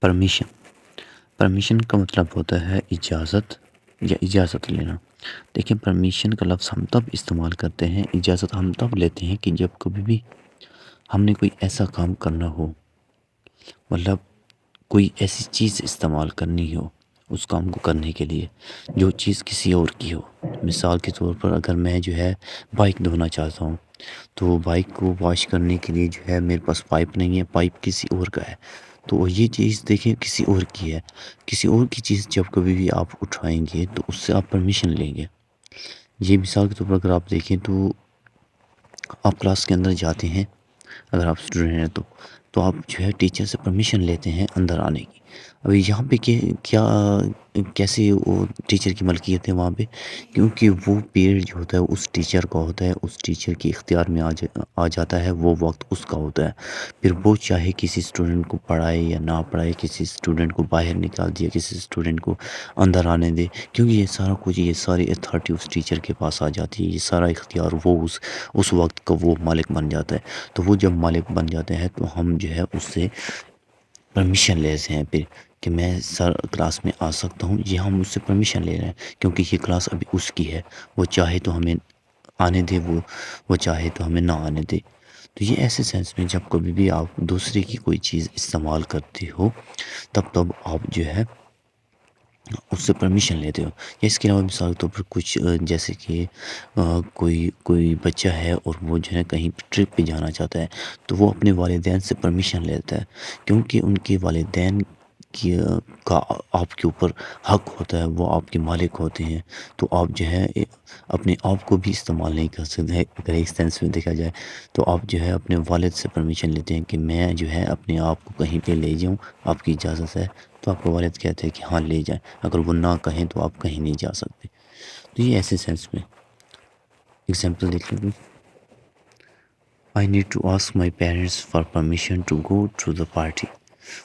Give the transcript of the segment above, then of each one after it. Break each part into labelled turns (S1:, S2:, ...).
S1: Permission permission کا مطلب ہوتا ہے اجازت یا اجازت لینا۔ دیکھیں، پرمیشن کا لفظ ہم تب استعمال کرتے ہیں، اجازت ہم تب لیتے ہیں کہ جب کبھی بھی ہم نے کوئی ایسا کام کرنا ہو، مطلب کوئی ایسی چیز استعمال کرنی ہو اس کام کو کرنے کے لیے جو چیز کسی اور کی ہو۔ مثال کے طور پر اگر میں جو ہے بائک دھونا چاہتا ہوں، تو بائک کو واش کرنے کے لیے جو ہے میرے پاس پائپ نہیں ہے، پائپ کسی اور کا ہے، تو یہ چیز دیکھیں کسی اور کی ہے۔ کسی اور کی چیز جب کبھی بھی آپ اٹھائیں گے تو اس سے آپ پرمیشن لیں گے۔ یہ مثال کے طور پر اگر آپ دیکھیں تو آپ کلاس کے اندر جاتے ہیں، اگر آپ اسٹوڈنٹ ہیں تو آپ جو ہے ٹیچر سے پرمیشن لیتے ہیں اندر آنے کی۔ ابھی یہاں پہ کیسے وہ ٹیچر کی ملکیت ہے وہاں پہ، کیونکہ وہ پیریڈ جو ہوتا ہے اس ٹیچر کا ہوتا ہے، اس ٹیچر کے اختیار میں آ جاتا ہے، وہ وقت اس کا ہوتا ہے۔ پھر وہ چاہے کسی اسٹوڈنٹ کو پڑھائے یا نہ پڑھائے، کسی اسٹوڈنٹ کو باہر نکال دیا، کسی اسٹوڈنٹ کو اندر آنے دے، کیونکہ یہ سارا کچھ، یہ ساری اتھارٹی اس ٹیچر کے پاس آ جاتی ہے، یہ سارا اختیار وہ اس وقت کا وہ مالک بن جاتا ہے۔ تو وہ جب مالک بن جاتے ہیں تو ہم جو ہے اس سے پرمیشن لیتے ہیں پھر کہ میں سر کلاس میں آ سکتا ہوں، یہ ہم اس سے پرمیشن لے رہے ہیں کیونکہ یہ کلاس ابھی اس کی ہے، وہ چاہے تو ہمیں آنے دے، وہ چاہے تو ہمیں نہ آنے دے۔ تو یہ ایسے سینس میں جب کبھی بھی آپ دوسرے کی کوئی چیز استعمال کرتے ہو تب آپ جو ہے اس سے پرمیشن لیتے ہو۔ یا اس کے علاوہ مثال کے طور پر کچھ جیسے کہ کوئی بچہ ہے اور وہ جو ہے کہیں ٹرپ پہ جانا چاہتا ہے، تو وہ اپنے والدین سے پرمیشن لیتا ہے، کیونکہ ان کے والدین کا آپ کے اوپر حق ہوتا ہے، وہ آپ کے مالک ہوتے ہیں۔ تو آپ جو ہے اپنے آپ کو بھی استعمال نہیں کر سکتے، اگر ایک سینس میں دیکھا جائے تو آپ جو ہے اپنے والد سے پرمیشن لیتے ہیں کہ میں جو ہے اپنے آپ کو کہیں پہ لے جاؤں، آپ کی اجازت ہے؟ تو آپ کو والد کہتے ہیں کہ ہاں لے جائیں، اگر وہ نہ کہیں تو آپ کہیں نہیں جا سکتے۔ تو یہ ایسے سینس میں ایگزامپل دیکھ لیں۔ I need to ask my parents for permission to go to the party.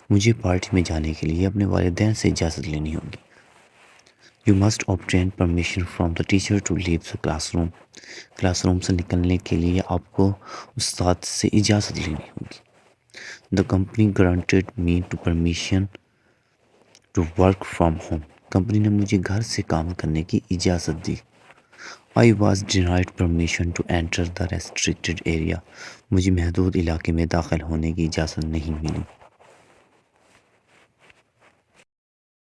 S1: مجھے پارٹی میں جانے کے لیے اپنے والدین سے اجازت لینی ہوگی۔ You must obtain permission from the teacher to leave the classroom۔ Class room سے نکلنے کے لیے آپ کو استاد سے اجازت لینی ہوگی۔ The company granted me to permission to work from home۔ Company نے مجھے گھر سے کام کرنے کی اجازت دی۔ I was denied permission to enter the restricted area۔ مجھے محدود علاقے میں داخل ہونے کی اجازت نہیں ملی۔